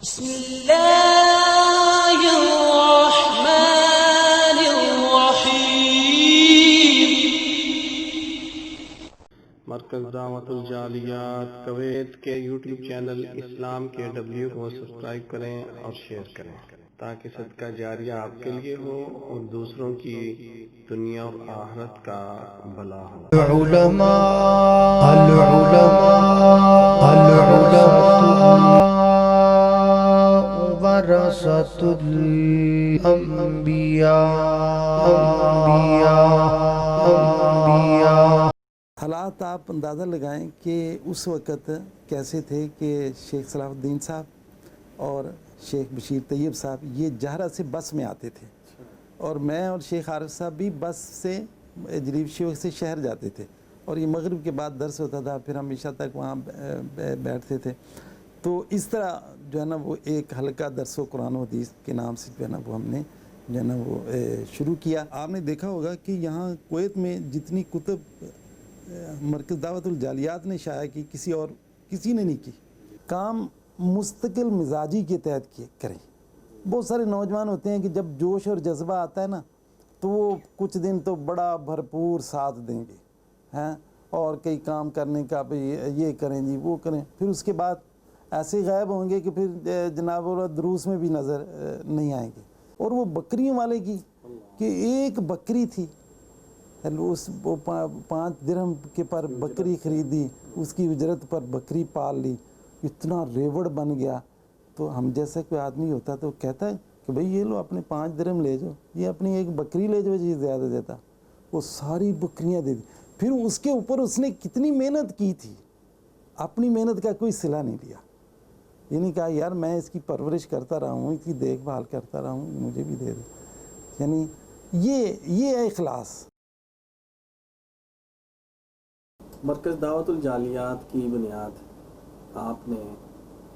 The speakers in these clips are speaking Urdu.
بسم الله الرحمن الرحيم. مرکز دعوت الجالیات کویت کے یوٹیوب چینل اسلام کے ڈبلیو کو سبسکرائب کریں اور شیئر کریں تاکہ صدقہ جاریہ آپ کے لیے ہو اور دوسروں کی دنیا اور آخرت کا بھلا ہو. العلماء ورثة الانبیاء. حالات آپ اندازہ لگائیں کہ اس وقت کیسے تھے کہ شیخ صلاح الدین صاحب اور شیخ بشیر طیب صاحب یہ جہرہ سے بس میں آتے تھے، اور میں اور شیخ عارف صاحب بھی بس سے جریب شیخ سے شہر جاتے تھے، اور یہ مغرب کے بعد درس ہوتا تھا، پھر ہم عشاء تک وہاں بیٹھتے تھے. تو اس طرح جو ہے نا وہ ایک حلقہ درس و قرآن و حدیث کے نام سے جو ہے نا وہ ہم نے جو ہے نا وہ شروع کیا. آپ نے دیکھا ہوگا کہ یہاں کویت میں جتنی کتب مرکز دعوت الجالیات نے شائع کی کسی نے نہیں کی. کام مستقل مزاجی کے تحت کریں. بہت سارے نوجوان ہوتے ہیں کہ جب جوش اور جذبہ آتا ہے نا تو وہ کچھ دن تو بڑا بھرپور ساتھ دیں گے ہیں، اور کئی کام کرنے کا یہ کریں جی وہ کریں، پھر اس کے بعد ایسے غائب ہوں گے کہ پھر جناب دروس میں بھی نظر نہیں آئیں گے. اور وہ بکریوں والے کی کہ ایک بکری تھی، وہ 5 درہم کے پر بکری خریدی، اس کی اجرت پر بکری پال لی، اتنا ریوڑ بن گیا. تو ہم جیسا کوئی آدمی ہوتا تو کہتا ہے کہ بھئی یہ لو اپنے 5 درہم لے جاؤ، یہ اپنی ایک بکری لے جاؤ جی زیادہ دیتا. وہ ساری بکریاں دے دی. پھر اس کے اوپر اس نے کتنی محنت کی تھی، اپنی محنت کا کوئی صلہ نہیں لیا. یہ نہیں کہا یار میں اس کی پرورش کرتا رہا ہوں، اس کی دیکھ بھال کرتا رہا ہوں، مجھے بھی دے دو. یعنی یہ ہے اخلاص. مرکز دعوت الجالیات کی بنیاد آپ نے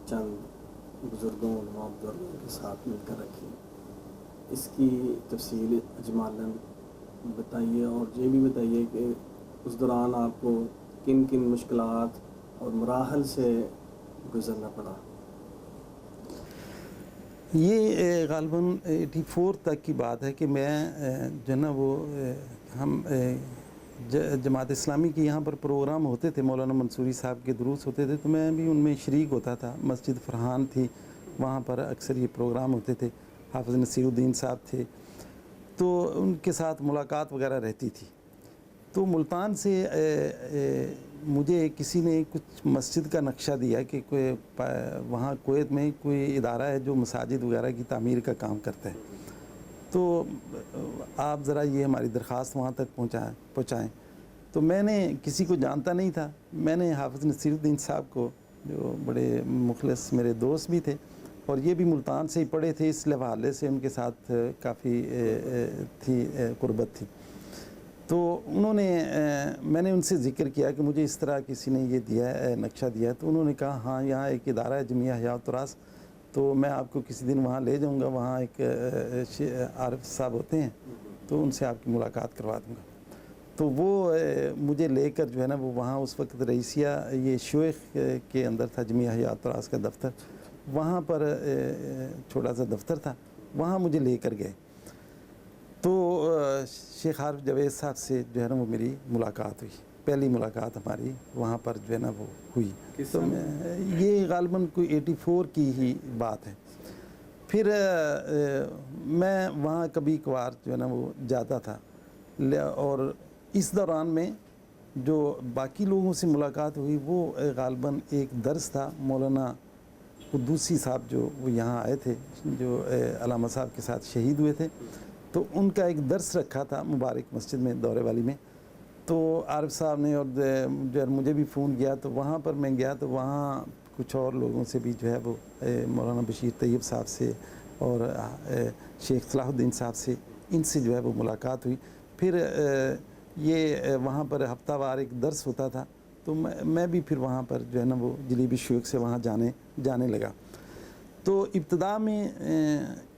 چند بزرگوں کے ساتھ مل کر رکھی. اس کی تفصیل اجمالاً بتائیے، اور یہ بھی بتائیے کہ اس دوران آپ کو کن کن مشکلات اور مراحل سے گزرنا پڑا. یہ غالباً 84 تک کی بات ہے کہ میں جو ہے نا وہ ہم جماعت اسلامی کے یہاں پر پروگرام ہوتے تھے، مولانا منصوری صاحب کے دروس ہوتے تھے، تو میں بھی ان میں شریک ہوتا تھا. مسجد فرحان تھی، وہاں پر اکثر یہ پروگرام ہوتے تھے. حافظ نصیر الدین صاحب تھے، تو ان کے ساتھ ملاقات وغیرہ رہتی تھی. تو ملتان سے مجھے کسی نے کچھ مسجد کا نقشہ دیا کہ وہاں کویت میں کوئی ادارہ ہے جو مساجد وغیرہ کی تعمیر کا کام کرتا ہے، تو آپ ذرا یہ ہماری درخواست وہاں تک پہنچائیں. تو میں نے کسی کو جانتا نہیں تھا، میں نے حافظ نصیر الدین صاحب کو، جو بڑے مخلص میرے دوست بھی تھے اور یہ بھی ملتان سے ہی پڑھے تھے، اس حوالے سے ان کے ساتھ کافی قربت تھی. تو میں نے ان سے ذکر کیا کہ مجھے اس طرح کسی نے یہ دیا ہے، نقشہ دیا ہے. تو انہوں نے کہا ہاں یہاں ایک ادارہ ہے جمعیہ حیات تراث، تو میں آپ کو کسی دن وہاں لے جاؤں گا، وہاں ایک عارف صاحب ہوتے ہیں تو ان سے آپ کی ملاقات کروا دوں گا. تو وہ مجھے لے کر جو ہے نا وہ وہاں اس وقت رئیسیہ یہ شیخ کے اندر تھا جمعیہ حیات تراث کا دفتر، وہاں پر چھوٹا سا دفتر تھا، وہاں مجھے لے کر گئے. تو شیخ عارف جوید صاحب سے جو ہے نا وہ میری ملاقات ہوئی، پہلی ملاقات ہماری وہاں پر جو ہے نا وہ ہوئی. تو یہ غالباً کوئی 84 کی ہی بات ہے. پھر میں وہاں کبھی کبھار جو ہے نا وہ جاتا تھا، اور اس دوران میں جو باقی لوگوں سے ملاقات ہوئی وہ غالباً ایک درس تھا مولانا قدوسی صاحب جو وہ یہاں آئے تھے، جو علامہ صاحب کے ساتھ شہید ہوئے تھے. تو ان کا ایک درس رکھا تھا مبارک مسجد میں دورے والی میں. تو عارف صاحب نے اور جو مجھے بھی فون کیا، تو وہاں پر میں گیا. تو وہاں کچھ اور لوگوں سے بھی جو ہے وہ مولانا بشیر طیب صاحب سے اور شیخ صلاح الدین صاحب سے، ان سے جو ہے وہ ملاقات ہوئی. پھر یہ وہاں پر ہفتہ وار ایک درس ہوتا تھا، تو میں بھی پھر وہاں پر جو ہے نا وہ جلیبی شیخ سے وہاں جانے لگا. تو ابتدا میں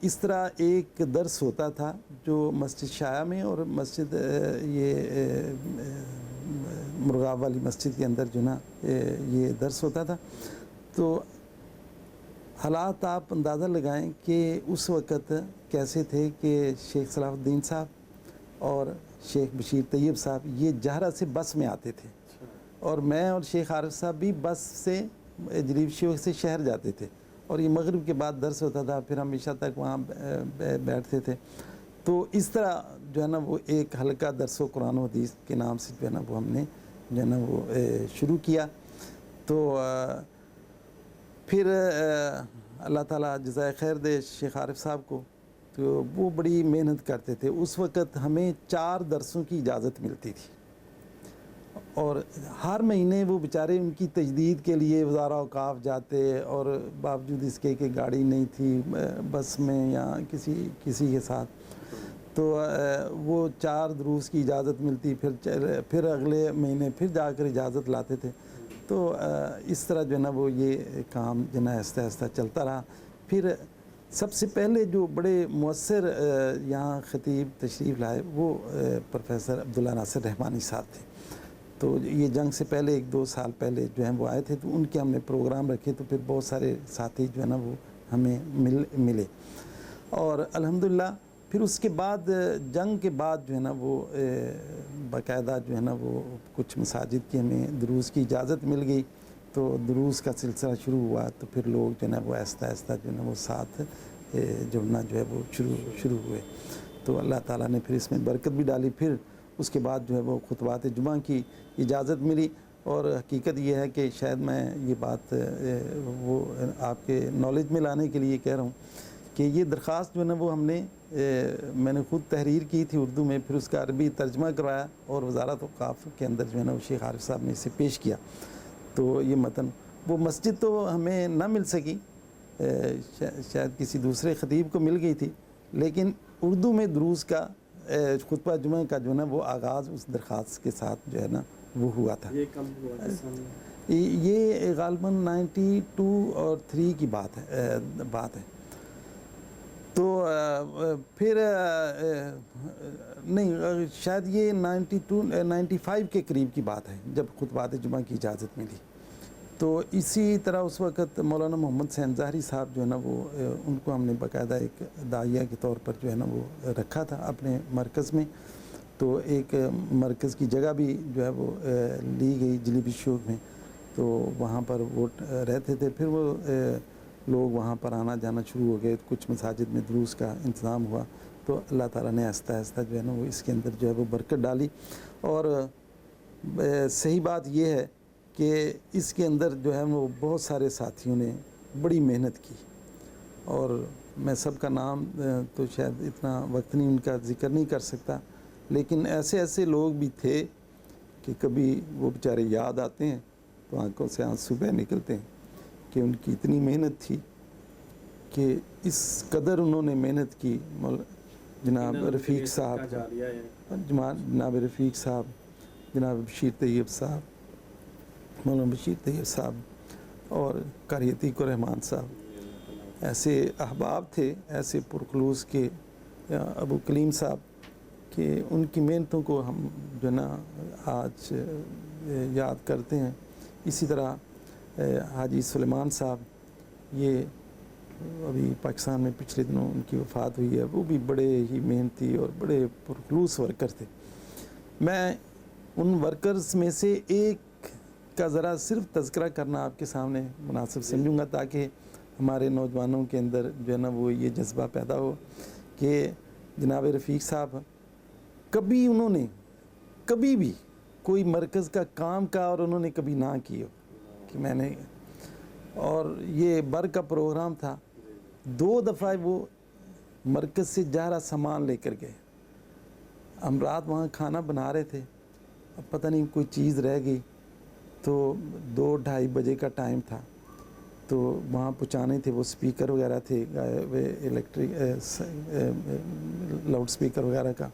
اس طرح ایک درس ہوتا تھا جو مسجد شایعہ میں اور مسجد یہ مرغاب والی مسجد کے اندر جو نا یہ درس ہوتا تھا. تو حالات آپ اندازہ لگائیں کہ اس وقت کیسے تھے کہ شیخ صلاح الدین صاحب اور شیخ بشیر طیب صاحب یہ جہرہ سے بس میں آتے تھے، اور میں اور شیخ عارف صاحب بھی بس سے جلیب شیخ سے شہر جاتے تھے، اور یہ مغرب کے بعد درس ہوتا تھا، پھر ہم عشاء تک وہاں بیٹھتے تھے. تو اس طرح جو ہے نا وہ ایک حلقہ درس و قرآن و حدیث کے نام سے جو ہے نا وہ ہم نے جو ہے نا وہ شروع کیا. تو پھر اللہ تعالیٰ جزائے خیر دے شیخ عارف صاحب کو، تو وہ بڑی محنت کرتے تھے. اس وقت ہمیں 4 درسوں کی اجازت ملتی تھی، اور ہر مہینے وہ بیچارے ان کی تجدید کے لیے وزارہ اوقاف جاتے، اور باوجود اس کے کہ گاڑی نہیں تھی بس میں یا کسی کے ساتھ، تو وہ 4 دروس کی اجازت ملتی، پھر اگلے مہینے پھر جا کر اجازت لاتے تھے. تو اس طرح جو ہے نا وہ یہ کام جو ہے نا آہستہ آہستہ چلتا رہا. پھر سب سے پہلے جو بڑے مؤثر یہاں خطیب تشریف لائے وہ پروفیسر عبداللہ ناصر رحمانی صاحب تھے. تو یہ جنگ سے پہلے 1-2 سال پہلے جو ہیں وہ آئے تھے، تو ان کے ہم نے پروگرام رکھے، تو پھر بہت سارے ساتھی جو ہے نا وہ ہمیں ملے. اور الحمدللہ پھر اس کے بعد جنگ کے بعد جو ہے نا وہ باقاعدہ جو ہے نا وہ کچھ مساجد کی ہمیں دروس کی اجازت مل گئی، تو دروس کا سلسلہ شروع ہوا. تو پھر لوگ جو ہے نا وہ آہستہ آہستہ جو ہے نا وہ ساتھ جڑنا جو ہے وہ شروع ہوئے. تو اللہ تعالیٰ نے پھر اس میں برکت بھی ڈالی. پھر اس کے بعد جو ہے وہ خطبات جمعہ کی اجازت ملی. اور حقیقت یہ ہے کہ شاید میں یہ بات وہ آپ کے نالج میں لانے کے لیے کہہ رہا ہوں کہ یہ درخواست جو ہے نا وہ ہم نے میں نے خود تحریر کی تھی اردو میں، پھر اس کا عربی ترجمہ کروایا، اور وزارت اوقاف کے اندر جو ہے نا وہ شیخ عارف صاحب نے اسے پیش کیا. تو یہ متن وہ مسجد تو ہمیں نہ مل سکی، شاید کسی دوسرے خطیب کو مل گئی تھی، لیکن اردو میں دروس کا خطبہ جمعہ کا جو ہے نا وہ آغاز اس درخواست کے ساتھ جو ہے نا وہ ہوا تھا. یہ کم ہوا کس سال میں؟ یہ غالباً 92 اور 3 کی بات ہے. تو پھر نہیں، شاید یہ 95 کے قریب کی بات ہے جب خطبات جمعہ کی اجازت ملی. تو اسی طرح اس وقت مولانا محمد حسین ظاہری صاحب جو ہے نا وہ ان کو ہم نے باقاعدہ ایک داعیہ کے طور پر جو ہے نا وہ رکھا تھا اپنے مرکز میں. تو ایک مرکز کی جگہ بھی جو ہے وہ لی گئی جلیبی شوق میں، تو وہاں پر وہ رہتے تھے. پھر وہ لوگ وہاں پر آنا جانا شروع ہو گئے، کچھ مساجد میں دروس کا انتظام ہوا. تو اللہ تعالیٰ نے آہستہ آہستہ جو ہے نا وہ اس کے اندر جو ہے وہ برکت ڈالی. اور صحیح بات یہ ہے کہ اس کے اندر جو ہے وہ بہت سارے ساتھیوں نے بڑی محنت کی، اور میں سب کا نام تو شاید اتنا وقت نہیں ان کا ذکر نہیں کر سکتا، لیکن ایسے لوگ بھی تھے کہ کبھی وہ بیچارے یاد آتے ہیں تو آنکھوں سے آنسو بہہ نکلتے ہیں کہ ان کی اتنی محنت تھی کہ اس قدر انہوں نے محنت کی. جناب رفیق صاحب، جناب رفیق صاحب، جناب بشیر طیب صاحب، مولانا بشیر طیب صاحب، اور قاری عتیق الرحمان صاحب، ایسے احباب تھے، ایسے پرخلوص کے ابو کلیم صاحب، کہ ان کی محنتوں کو ہم جو ہے نا آج یاد کرتے ہیں. اسی طرح حاجی سلیمان صاحب، یہ ابھی پاکستان میں پچھلے دنوں ان کی وفات ہوئی ہے، وہ بھی بڑے ہی محنتی اور بڑے پرخلوص ورکر تھے. میں ان ورکرز میں سے ایک کا ذرا صرف تذکرہ کرنا آپ کے سامنے مناسب سمجھوں گا، تاکہ ہمارے نوجوانوں کے اندر جو ہے نا وہ یہ جذبہ پیدا ہو کہ جناب رفیق صاحب کبھی انہوں نے کبھی بھی کوئی مرکز کا کام کا اور انہوں نے کبھی نہ کی ہو کہ میں نے. اور یہ بر کا پروگرام تھا، 2 دفعہ وہ مرکز سے جہرا سامان لے کر گئے. ہم رات وہاں کھانا بنا رہے تھے، اب پتہ نہیں کوئی چیز رہ گئی، تو 2-2:30 بجے کا ٹائم تھا. تو وہاں پہنچانے تھے، وہ سپیکر وغیرہ تھے الیکٹرک لاؤڈ سپیکر وغیرہ کا.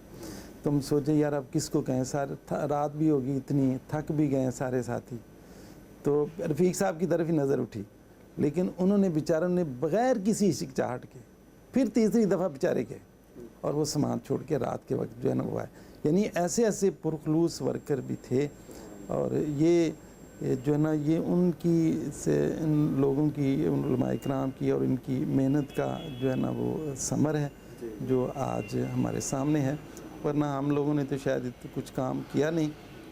تو ہم سوچیں یار اب کس کو کہیں، سارے رات بھی ہوگی، اتنی تھک بھی گئے ہیں سارے ساتھی. تو رفیق صاحب کی طرف ہی نظر اٹھی، لیکن انہوں نے بیچاروں نے بغیر کسی ہچکچاہٹ کے پھر تیسری دفعہ بیچارے گئے، اور وہ سامان چھوڑ کے رات کے وقت جو ہے نا وہ آئے. یعنی ایسے پرخلوص ورکر بھی تھے. اور یہ جو ہے نا یہ ان کی سے ان لوگوں کی ان علماء اکرام کی اور ان کی محنت کا جو ہے نا وہ ثمر ہے جو آج ہمارے سامنے ہے، ورنہ ہم لوگوں نے تو شاید کچھ کام کیا نہیں،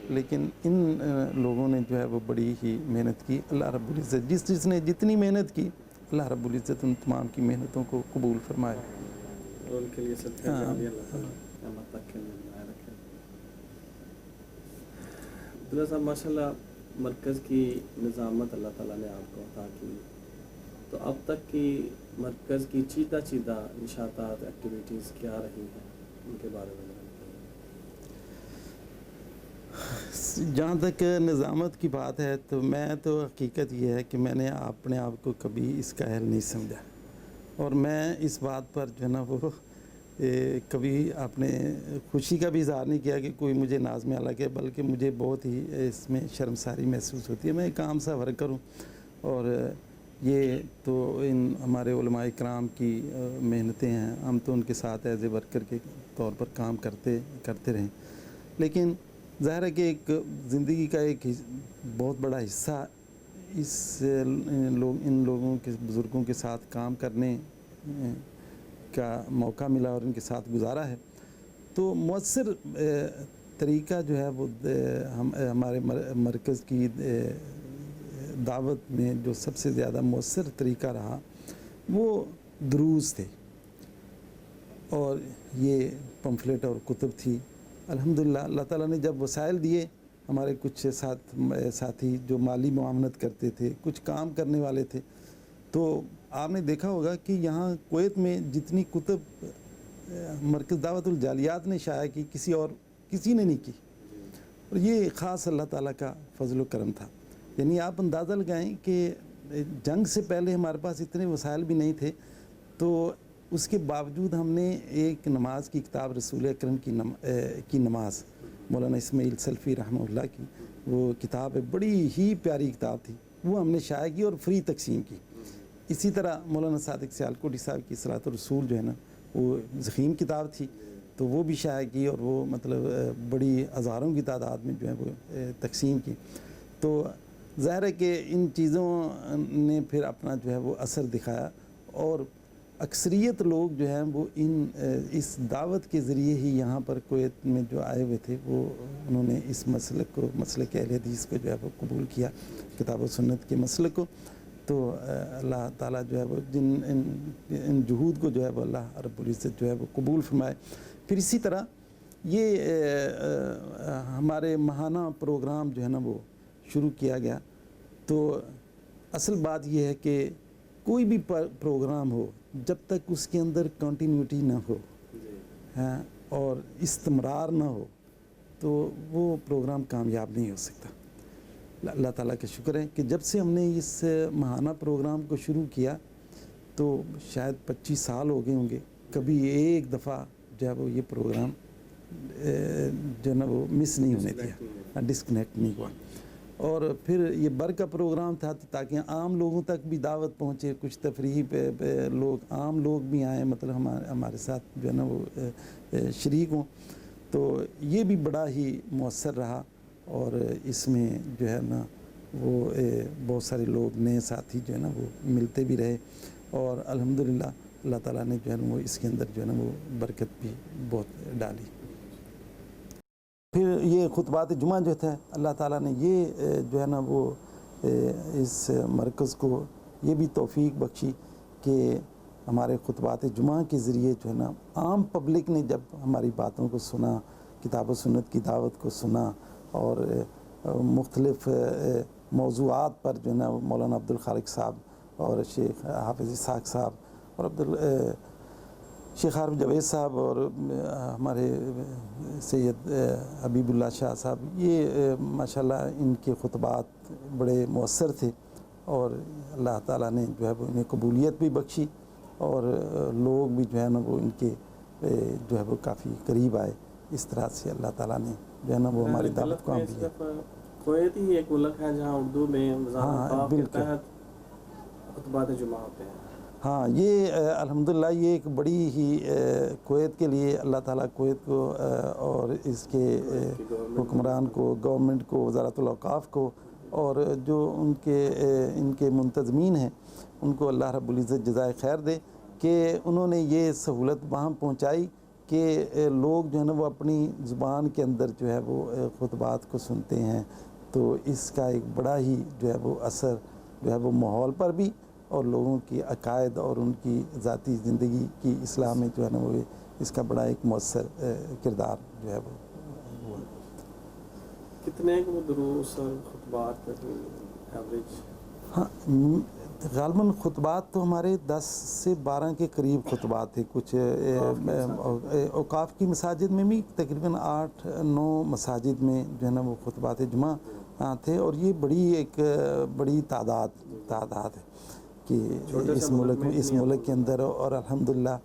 لیکن ان لوگوں نے جو ہے وہ بڑی ہی محنت کی۔ اللہ رب العزت جس نے جتنی محنت کی، اللہ رب العزت ان تمام کی محنتوں کو قبول فرمائے۔ اور ان کے لیے صدقہ جاریہ اللہ تعالیٰ قیامت تک کے لیے بنائے رکھے۔ عبداللہ صاحب ماشاء اللہ مرکز کی نظامت اللہ تعالیٰ نے آپ کو عطا کی، تو اب تک کی مرکز کی چیدہ نشاطات ایکٹیویٹیز کیا رہی ہیں، ان کے بارے میں جہاں تک نظامت کی بات ہے تو میں تو حقیقت یہ ہے کہ میں نے اپنے آپ کو کبھی اس کا اہل نہیں سمجھا، اور میں اس بات پر جو ہے نا وہ کبھی اپنے خوشی کا بھی اظہار نہیں کیا کہ کوئی مجھے ناز میں الگ ہے، بلکہ مجھے بہت ہی اس میں شرمساری محسوس ہوتی ہے۔ میں ایک عام سا ورکر ہوں، اور یہ تو ان ہمارے علماء اکرام کی محنتیں ہیں، ہم تو ان کے ساتھ ایز اے ورکر کے طور پر کام کرتے رہیں، لیکن ظاہر ہے کہ ایک زندگی کا ایک بہت بڑا حصہ ان لوگوں کے بزرگوں کے ساتھ کام کرنے کا موقع ملا اور ان کے ساتھ گزارا ہے، تو مؤثر طریقہ جو ہے وہ ہمارے مرکز کی دعوت میں جو سب سے زیادہ مؤثر طریقہ رہا وہ دروس تھے، اور یہ پمفلٹ اور کتب تھی۔ الحمدللہ اللہ تعالیٰ نے جب وسائل دیے، ہمارے کچھ ساتھی جو مالی معاونت کرتے تھے، کچھ کام کرنے والے تھے، تو آپ نے دیکھا ہوگا کہ یہاں کویت میں جتنی کتب مرکز دعوت الجالیات نے شائع کی کسی نے نہیں کی، اور یہ خاص اللہ تعالیٰ کا فضل و کرم تھا۔ یعنی آپ اندازہ لگائیں کہ جنگ سے پہلے ہمارے پاس اتنے وسائل بھی نہیں تھے، تو اس کے باوجود ہم نے ایک نماز کی کتاب رسول اکرم کی نماز مولانا اسماعیل سلفی رحمہ اللہ کی، وہ کتاب بڑی ہی پیاری کتاب تھی، وہ ہم نے شائع کی اور فری تقسیم کی۔ اسی طرح مولانا صادق سیالکوٹی صاحب کی صلاۃ الرسول جو ہے نا وہ ضخیم کتاب تھی، تو وہ بھی شائع کی، اور وہ مطلب بڑی ہزاروں کی تعداد میں جو ہے وہ تقسیم کی۔ تو ظاہر ہے کہ ان چیزوں نے پھر اپنا جو ہے وہ اثر دکھایا، اور اکثریت لوگ جو ہیں وہ اس دعوت کے ذریعے ہی یہاں پر کویت میں جو آئے ہوئے تھے، وہ انہوں نے اس مسلک اہل حدیث کو جو ہے وہ قبول کیا، کتاب و سنت کے مسلک کو۔ تو اللہ تعالیٰ جو ہے وہ ان جہود کو جو ہے وہ اللہ رب العزت جو ہے وہ قبول فرمائے۔ پھر اسی طرح یہ ہمارے ماہانہ پروگرام جو ہے نا وہ شروع کیا گیا، تو اصل بات یہ ہے کہ کوئی بھی پروگرام ہو، جب تک اس کے اندر کنٹینیوٹی نہ ہو اور استمرار نہ ہو، تو وہ پروگرام کامیاب نہیں ہو سکتا۔ اللہ تعالیٰ کا شکر ہے کہ جب سے ہم نے اس ماہانہ پروگرام کو شروع کیا تو شاید 25 سال ہو گئے ہوں گے، کبھی ایک دفعہ جو ہے وہ یہ پروگرام جو ہے نا وہ مس نہیں ہونے دیا، ڈسکنیکٹ نہیں ہوا۔ اور پھر یہ بر کا پروگرام تھا تاکہ عام لوگوں تک بھی دعوت پہنچے، کچھ تفریح پہ لوگ عام لوگ بھی آئیں، مطلب ہمارے ساتھ جو ہے نا وہ شریک ہوں، تو یہ بھی بڑا ہی مؤثر رہا۔ اور اس میں جو ہے نا وہ بہت سارے لوگ نئے ساتھی جو ہے نا وہ ملتے بھی رہے، اور الحمدللہ اللہ تعالیٰ نے جو ہے نا وہ اس کے اندر جو ہے نا وہ برکت بھی بہت ڈالی۔ پھر یہ خطبات جمعہ جو تھا، اللہ تعالیٰ نے یہ جو ہے نا وہ اس مرکز کو یہ بھی توفیق بخشی کہ ہمارے خطبات جمعہ کے ذریعے جو ہے نا عام پبلک نے جب ہماری باتوں کو سنا، کتاب و سنت کی دعوت کو سنا، اور مختلف موضوعات پر جو ہے نا مولانا عبدالخالق صاحب اور شیخ حافظ اسحاق صاحب اور شیخ عارف جاوید صاحب اور ہمارے سید حبیب اللہ شاہ صاحب، یہ ماشاءاللہ ان کے خطبات بڑے مؤثر تھے، اور اللہ تعالیٰ نے جو ہے وہ انہیں قبولیت بھی بخشی، اور لوگ بھی جو ہے نا وہ ان کے جو ہے وہ کافی قریب آئے۔ اس طرح سے اللہ تعالیٰ نے جو ہے نا وہ ہماری دعوت کو بھی کویت ہی ایک ملک ہے جہاں اردو میں وزارت کے تحت خطبات جمعہ ہوتے ہیں۔ ہاں، یہ الحمدللہ یہ ایک بڑی ہی کویت کے لیے اللہ تعالیٰ کویت کو اور اس کے حکمران کو، گورنمنٹ کو، وزارت الاوقاف کو اور جو ان کے منتظمین ہیں ان کو اللہ رب العزت جزائے خیر دے کہ انہوں نے یہ سہولت وہاں پہنچائی کہ لوگ جو ہے نا وہ اپنی زبان کے اندر جو ہے وہ خطبات کو سنتے ہیں. تو اس کا ایک بڑا ہی جو ہے وہ اثر جو ہے وہ ماحول پر بھی اور لوگوں کی عقائد اور ان کی ذاتی زندگی کی اصلاح میں جو ہے نا وہ اس کا بڑا ایک مؤثر کردار جو ہے وہ ہوا. کتنے کو دروس اور خطبات پر ایوریج؟ ہاں غالباً خطبات تو ہمارے 10 سے 12 کے قریب خطبات تھے. کچھ اوقاف کی مساجد میں بھی تقریباً 8-9 مساجد میں جو ہے نا وہ خطبات جمعہ تھے. اور یہ بڑی تعداد ہے کہ اس ملک کے اندر. اور الحمدللہ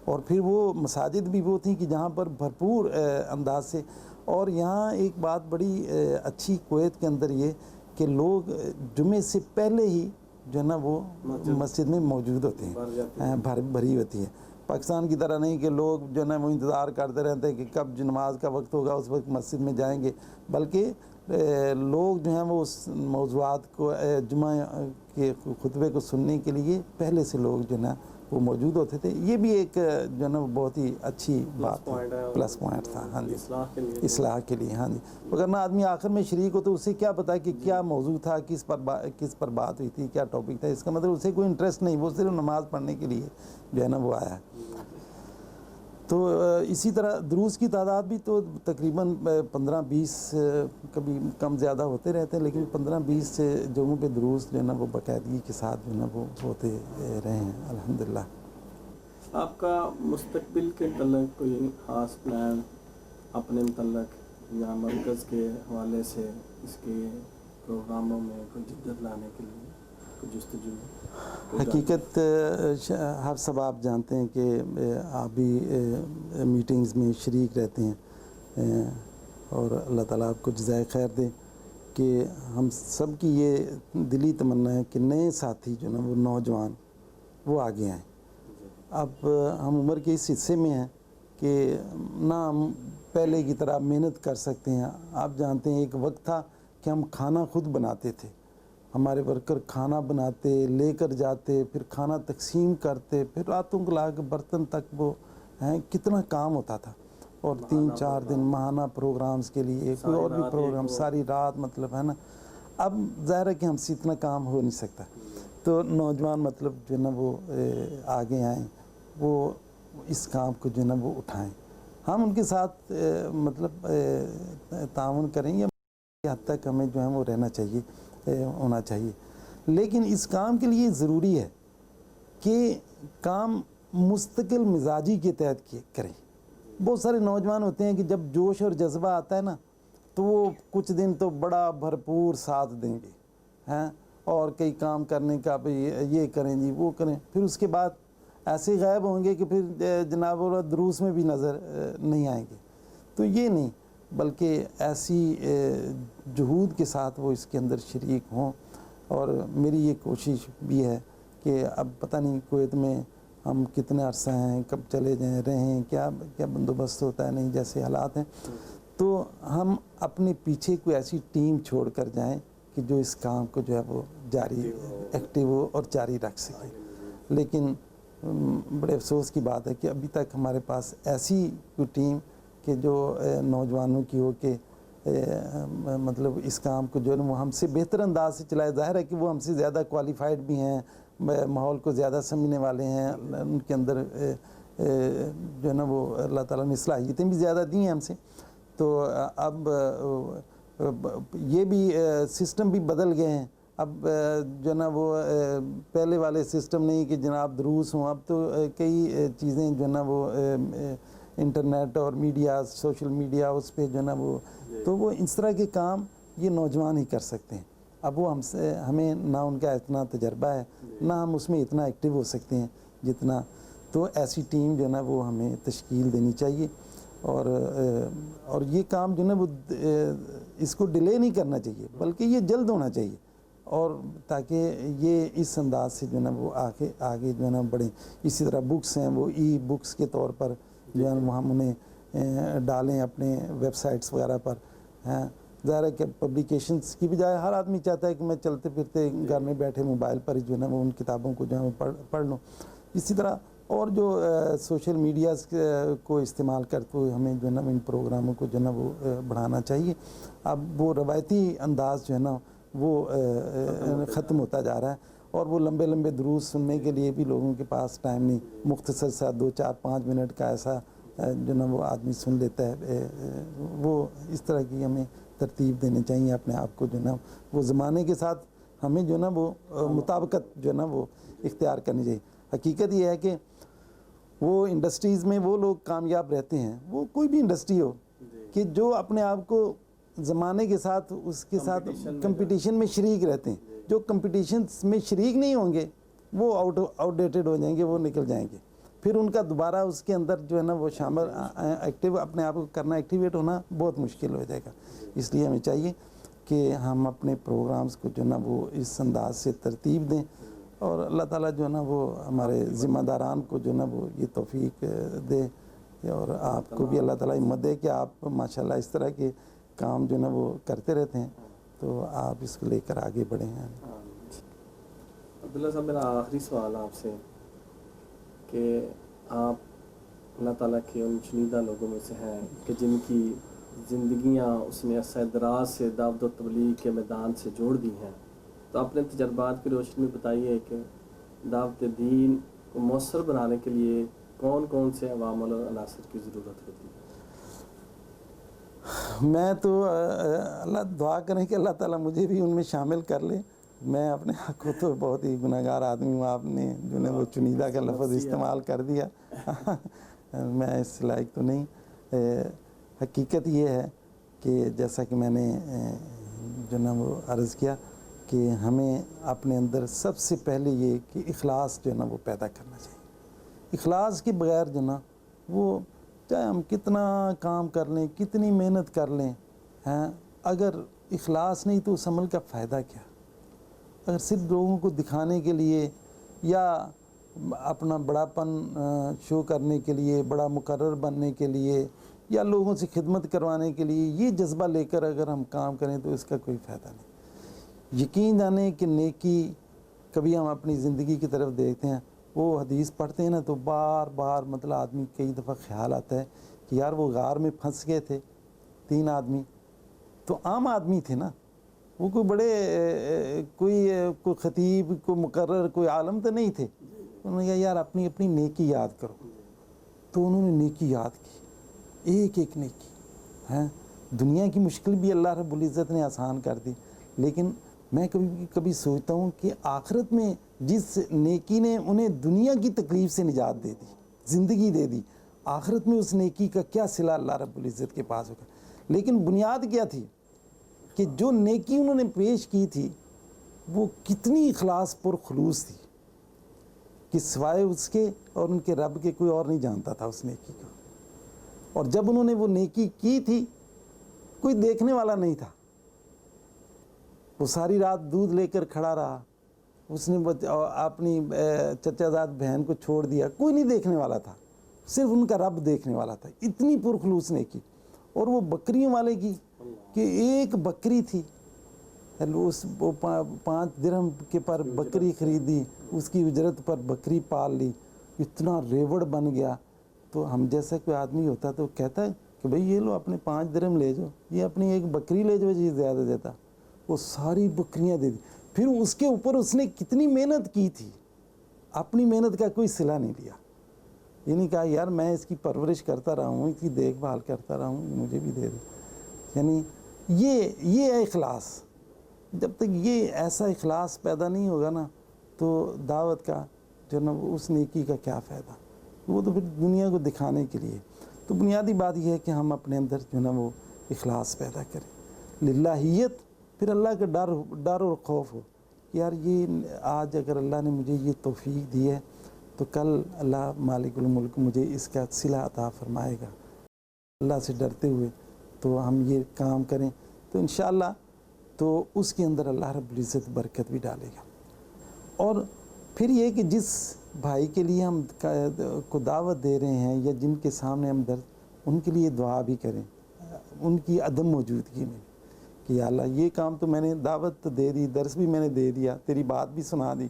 اور پھر وہ مساجد بھی وہ تھیں کہ جہاں پر بھرپور انداز سے. اور یہاں ایک بات بڑی اچھی کویت کے اندر یہ کہ لوگ جمعے سے پہلے ہی جو ہے نا وہ مسجد میں موجود ہوتے ہیں, بھری ہوتی ہے. پاکستان کی طرح نہیں کہ لوگ جو ہے نا وہ انتظار کرتے رہتے ہیں کہ کب نماز کا وقت ہوگا اس وقت مسجد میں جائیں گے, بلکہ لوگ جو ہیں وہ اس موضوعات کو جمعہ کے خطبے کو سننے کے لیے پہلے سے لوگ جو ہے نا وہ موجود ہوتے تھے. یہ بھی ایک جو ہے نا وہ بہت ہی اچھی بات ہے, پلس پوائنٹ تھا. ہاں جی, اصلاح کے لیے. ہاں جی, ورنہ آدمی آخر میں شریک ہو تو اسے کیا پتا کہ کیا موضوع تھا, کس پر بات ہوئی تھی, کیا ٹاپک تھا. اس کا مطلب اسے کوئی انٹرسٹ نہیں, وہ صرف نماز پڑھنے کے لیے جو ہے نا وہ آیا ہے. تو اسی طرح دروس کی تعداد بھی تو تقریباً 15-20 کبھی کم زیادہ ہوتے رہتے ہیں, لیکن 15-20 جگہوں پہ دروس جو ہے نا وہ باقاعدگی کے ساتھ جو ہے نا وہ ہوتے رہے ہیں الحمدللہ. آپ کا مستقبل کے متعلق کوئی خاص پلان اپنے متعلق یا مرکز کے حوالے سے اس کے پروگراموں میں کوئی جدت لانے کے لیے کوئی جستجو؟ حقیقت آپ سب آپ جانتے ہیں کہ آپ بھی میٹنگز میں شریک رہتے ہیں, اور اللہ تعالیٰ آپ کو جزائے خیر دے کہ ہم سب کی یہ دلی تمنا ہے کہ نئے ساتھی جو نا وہ نوجوان وہ آگے آئیں. اب ہم عمر کے اس حصے میں ہیں کہ نہ ہم پہلے کی طرح محنت کر سکتے ہیں. آپ جانتے ہیں ایک وقت تھا کہ ہم کھانا خود بناتے تھے, ہمارے ورکر کھانا بناتے, لے کر جاتے, پھر کھانا تقسیم کرتے, پھر راتوں کو لا کے برتن تک وہ ہیں, کتنا کام ہوتا تھا. اور 3-4 دن ماہانہ پروگرامز کے لیے کوئی اور بھی پروگرام ساری رات مطلب ہے نا. اب ظاہر ہے کہ ہم سے اتنا کام ہو نہیں سکتا. تو نوجوان مطلب جو ہے نا وہ آگے آئیں, وہ اس کام کو جو ہے نا وہ اٹھائیں. ہم ان کے ساتھ مطلب تعاون کریں, یا حد تک ہمیں جو ہے وہ رہنا چاہیے, ہونا چاہیے. لیکن اس کام کے لیے ضروری ہے کہ کام مستقل مزاجی کے تحت کریں. بہت سارے نوجوان ہوتے ہیں کہ جب جوش اور جذبہ آتا ہے نا تو وہ کچھ دن تو بڑا بھرپور ساتھ دیں گے ہیں, اور کئی کام کرنے کا یہ کریں جی وہ کریں, پھر اس کے بعد ایسے غائب ہوں گے کہ پھر جناب دروس میں بھی نظر نہیں آئیں گے. تو یہ نہیں, بلکہ ایسی جہود کے ساتھ وہ اس کے اندر شریک ہوں. اور میری یہ کوشش بھی ہے کہ اب پتہ نہیں کویت میں ہم کتنے عرصہ ہیں, کب چلے جائیں, رہیں, کیا بندوبست ہوتا ہے, نہیں جیسے حالات ہیں, تو ہم اپنے پیچھے کوئی ایسی ٹیم چھوڑ کر جائیں کہ جو اس کام کو جو ہے وہ جاری ایکٹیو ہو اور جاری رکھ سکے. لیکن بڑے افسوس کی بات ہے کہ ابھی تک ہمارے پاس ایسی کوئی ٹیم کہ جو نوجوانوں کی ہو کہ مطلب اس کام کو جو ہے وہ ہم سے بہتر انداز سے چلائے. ظاہر ہے کہ وہ ہم سے زیادہ کوالیفائڈ بھی ہیں, ماحول کو زیادہ سمجھنے والے ہیں, ان کے اندر جو ہے نا وہ اللہ تعالیٰ نے صلاحیتیں بھی زیادہ دی ہیں ہم سے. تو اب یہ بھی سسٹم بھی بدل گئے ہیں. اب جو ہے نا وہ پہلے والے سسٹم نہیں کہ جناب دروس ہوں, اب تو کئی چیزیں جو ہے نا وہ انٹرنیٹ اور میڈیا, سوشل میڈیا, اس پہ جو ہے نا وہ, تو وہ اس طرح کے کام یہ نوجوان ہی کر سکتے ہیں. اب وہ ہمیں نہ ان کا اتنا تجربہ ہے, نہ ہم اس میں اتنا ایکٹیو ہو سکتے ہیں جتنا. تو ایسی ٹیم جو ہے نا وہ ہمیں تشکیل دینی چاہیے, اور یہ کام جو ہے نا وہ اس کو ڈیلے نہیں کرنا چاہیے, بلکہ یہ جلد ہونا چاہیے, اور تاکہ یہ اس انداز سے جو ہے نا وہ آگے جو ہے نا بڑھیں. اسی طرح بکس ہیں, وہ ای بکس کے طور پر جو ہے وہ ہم انہیں ڈالیں اپنے ویب سائٹس وغیرہ پر ہیں, ظاہر ہے کہ پبلیکیشنس کی بجائے ہر آدمی چاہتا ہے کہ میں چلتے پھرتے گھر میں بیٹھے موبائل پر جو ہے نا وہ ان کتابوں کو جو ہے وہ پڑھ لوں. اسی طرح اور جو سوشل میڈیاز کو استعمال کرتے ہوئے ہمیں جو ہے نا ان پروگراموں کو جو ہے نا وہ بڑھانا چاہیے. اب وہ روایتی انداز جو ہے نا وہ ختم ہوتا جا رہا ہے اور وہ لمبے لمبے دروس سننے کے لیے بھی لوگوں کے پاس ٹائم نہیں. مختصر سا 2-4-5 منٹ کا ایسا جو نا وہ آدمی سن لیتا ہے. وہ اس طرح کی ہمیں ترتیب دینے چاہیے اپنے آپ کو جو نا وہ زمانے کے ساتھ ہمیں جو نا وہ مطابقت جو نا وہ اختیار کرنی چاہیے. حقیقت یہ ہے کہ وہ انڈسٹریز میں وہ لوگ کامیاب رہتے ہیں, وہ کوئی بھی انڈسٹری ہو, کہ جو اپنے آپ کو زمانے کے ساتھ اس کے ساتھ کمپٹیشن میں شریک رہتے ہیں. جو کمپٹیشنز میں شریک نہیں ہوں گے وہ آؤٹ ڈیٹڈ ہو جائیں گے, وہ نکل جائیں گے. پھر ان کا دوبارہ اس کے اندر جو ہے نا وہ شامل ایکٹیو اپنے آپ کو کرنا, ایکٹیویٹ ہونا بہت مشکل ہو جائے گا. اس لیے ہمیں چاہیے کہ ہم اپنے پروگرامز کو جو ہے نا وہ اس انداز سے ترتیب دیں اور اللہ تعالیٰ جو ہے نا وہ ہمارے ذمہ داران کو جو ہے نا وہ یہ توفیق دے اور آپ کو بھی اللہ تعالیٰ ہمت دے کہ آپ ماشاءاللہ اس طرح کے کام جو ہے نا وہ کرتے رہتے ہیں, تو آپ اس کو لے کر آگے بڑھیں ہیں. عبداللہ صاحب میرا آخری سوال آپ سے کہ آپ اللہ تعالیٰ کے ان چنیدہ لوگوں میں سے ہیں کہ جن کی زندگیاں اس نے عرصہ دراز سے دعوت و تبلیغ کے میدان سے جوڑ دی ہیں, تو اپنے تجربات کی روشنی میں بتائیے کہ دعوت دین کو مؤثر بنانے کے لیے کون کون سے عوامل اور عناصر کی ضرورت ہوتی ہے؟ میں تو اللہ دعا کریں کہ اللہ تعالیٰ مجھے بھی ان میں شامل کر لے. میں اپنے آپ کو تو بہت ہی گناہ گار آدمی ہوں, آپ نے جو ہے وہ چنیدہ کا لفظ استعمال کر دیا. میں اس لائق تو نہیں. حقیقت یہ ہے کہ جیسا کہ میں نے جو نا وہ عرض کیا کہ ہمیں اپنے اندر سب سے پہلے یہ کہ اخلاص جو ہے نا وہ پیدا کرنا چاہیے. اخلاص کے بغیر جو نا وہ چاہے ہم کتنا کام کر لیں, کتنی محنت کر لیں, اگر اخلاص نہیں تو اس عمل کا فائدہ کیا؟ اگر صرف لوگوں کو دکھانے کے لیے یا اپنا بڑا پن شو کرنے کے لیے, بڑا مقرر بننے کے لیے یا لوگوں سے خدمت کروانے کے لیے یہ جذبہ لے کر اگر ہم کام کریں تو اس کا کوئی فائدہ نہیں. یقین جانیں کہ نیکی کبھی ہم اپنی زندگی کی طرف دیکھتے ہیں, وہ حدیث پڑھتے ہیں نا تو بار بار مطلب آدمی کئی دفعہ خیال آتا ہے کہ یار وہ غار میں پھنس گئے تھے 3 آدمی, تو عام آدمی تھے نا, وہ کوئی بڑے کوئی خطیب, کوئی مقرر, کوئی عالم تو نہیں تھے. انہوں نے کہا یار اپنی اپنی نیکی یاد کرو, تو انہوں نے نیکی یاد کی, ایک ایک نیکی. دنیا کی مشکل بھی اللہ رب العزت نے آسان کر دی, لیکن میں کبھی سوچتا ہوں کہ آخرت میں جس نیکی نے انہیں دنیا کی تکلیف سے نجات دے دی, زندگی دے دی, آخرت میں اس نیکی کا کیا صلہ اللہ رب العزت کے پاس ہوگا. لیکن بنیاد کیا تھی کہ جو نیکی انہوں نے پیش کی تھی وہ کتنی اخلاص پر خلوص تھی کہ سوائے اس کے اور ان کے رب کے کوئی اور نہیں جانتا تھا اس نیکی کو. اور جب انہوں نے وہ نیکی کی تھی کوئی دیکھنے والا نہیں تھا. وہ ساری رات دودھ لے کر کھڑا رہا, اس نے اپنی چچا زاد بہن کو چھوڑ دیا, کوئی نہیں دیکھنے والا تھا, صرف ان کا رب دیکھنے والا تھا. اتنی پرخلوص نیکی. اور وہ بکریوں والے کی کہ ایک بکری تھی, وہ 5 درہم کے پر بکری خریدی, اس کی اجرت پر بکری پال لی, اتنا ریوڑ بن گیا. تو ہم جیسا کوئی آدمی ہوتا تو کہتا ہے کہ بھئی یہ لو اپنے 5 درہم لے جاؤ, یہ اپنی ایک بکری لے جاؤ جی زیادہ دیتا. وہ ساری بکریاں دے دی. پھر اس کے اوپر اس نے کتنی محنت کی تھی, اپنی محنت کا کوئی صلہ نہیں لیا. یہ نہیں کہا یار میں اس کی پرورش کرتا رہا ہوں, اس کی دیکھ بھال کرتا رہا ہوں, مجھے بھی دے دو. یعنی یہ ہے اخلاص. جب تک یہ ایسا اخلاص پیدا نہیں ہوگا نا تو دعوت کا جو نا اس نیکی کا کیا فائدہ, وہ تو پھر دنیا کو دکھانے کے لیے. تو بنیادی بات یہ ہے کہ ہم اپنے اندر جو نا وہ اخلاص پیدا کریں, للہیت, پھر اللہ کا ڈر اور خوف ہو کہ یار یہ آج اگر اللہ نے مجھے یہ توفیق دی ہے تو کل اللہ مالک الملک مجھے اس کا صلہ عطا فرمائے گا. اللہ سے ڈرتے ہوئے تو ہم یہ کام کریں تو انشاءاللہ تو اس کے اندر اللہ رب العزت برکت بھی ڈالے گا. اور پھر یہ کہ جس بھائی کے لیے ہم کو دعوت دے رہے ہیں یا جن کے سامنے ہم ان کے لیے دعا بھی کریں ان کی عدم موجودگی میں, کہ یا اللہ یہ کام تو میں نے دعوت دے دی، درس بھی میں نے دے دیا، تیری بات بھی سنا دی،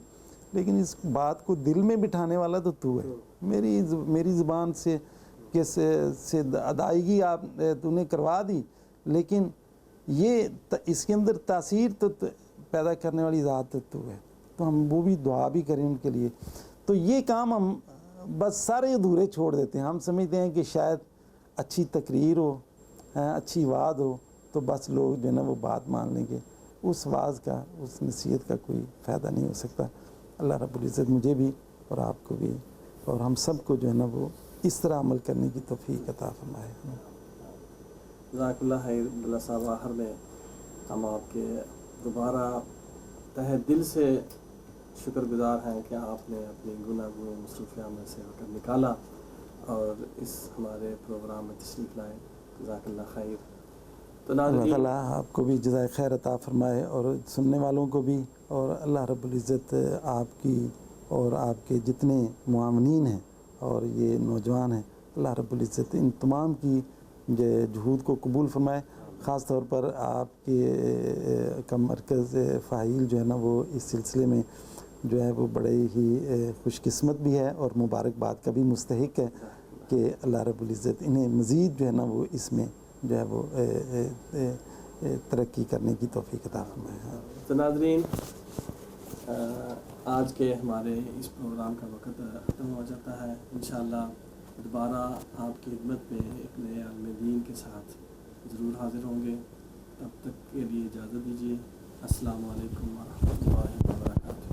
لیکن اس بات کو دل میں بٹھانے والا تو ہے. میری زبان سے ادائیگی تو نے کروا دی، لیکن یہ اس کے اندر تاثیر تو پیدا کرنے والی ذات تو ہے. تو ہم وہ بھی دعا بھی کریں ان کے لیے. تو یہ کام ہم بس سارے ادھورے چھوڑ دیتے ہیں. ہم سمجھتے ہیں کہ شاید اچھی تقریر ہو، اچھی وعظ ہو تو بس لوگ جو ہے نا وہ بات مان لیں گے. اس وعظ کا، اس نصیحت کا کوئی فائدہ نہیں ہو سکتا. اللہ رب العزت مجھے بھی اور آپ کو بھی اور ہم سب کو جو ہے نا وہ اس طرح عمل کرنے کی توفیق عطا فرمائے. جزاک اللہ خیر عبداللہ صاحب. آخر میں ہم آپ کے دوبارہ تہ دل سے شکر گزار ہیں کہ آپ نے اپنی گناہوں مصروفیات میں سے وقت نکالا اور اس ہمارے پروگرام میں تشریف لائے. جزاک اللہ خیر. تو اللہ ناظرین، تعالیٰ آپ کو بھی جزائے خیر عطا فرمائے اور سننے والوں کو بھی، اور اللہ رب العزت آپ کی اور آپ کے جتنے معاونین ہیں اور یہ نوجوان ہیں، اللہ رب العزت ان تمام کی جہود کو قبول فرمائے. خاص طور پر آپ کے کا مرکز فاعل جو ہے نا وہ اس سلسلے میں جو ہے وہ بڑے ہی خوش قسمت بھی ہے اور مبارکباد کا بھی مستحق ہے کہ اللہ رب العزت انہیں مزید جو ہے نا وہ اس میں جو ہے وہ ترقی کرنے کی توفیق عطا فرمائے. تو ناظرین، آج کے ہمارے اس پروگرام کا وقت ختم ہو جاتا ہے. انشاءاللہ دوبارہ آپ کی خدمت میں ایک نئے عالم دین کے ساتھ ضرور حاضر ہوں گے. تب تک کے لیے اجازت دیجیے. السلام علیکم ورحمۃ اللہ.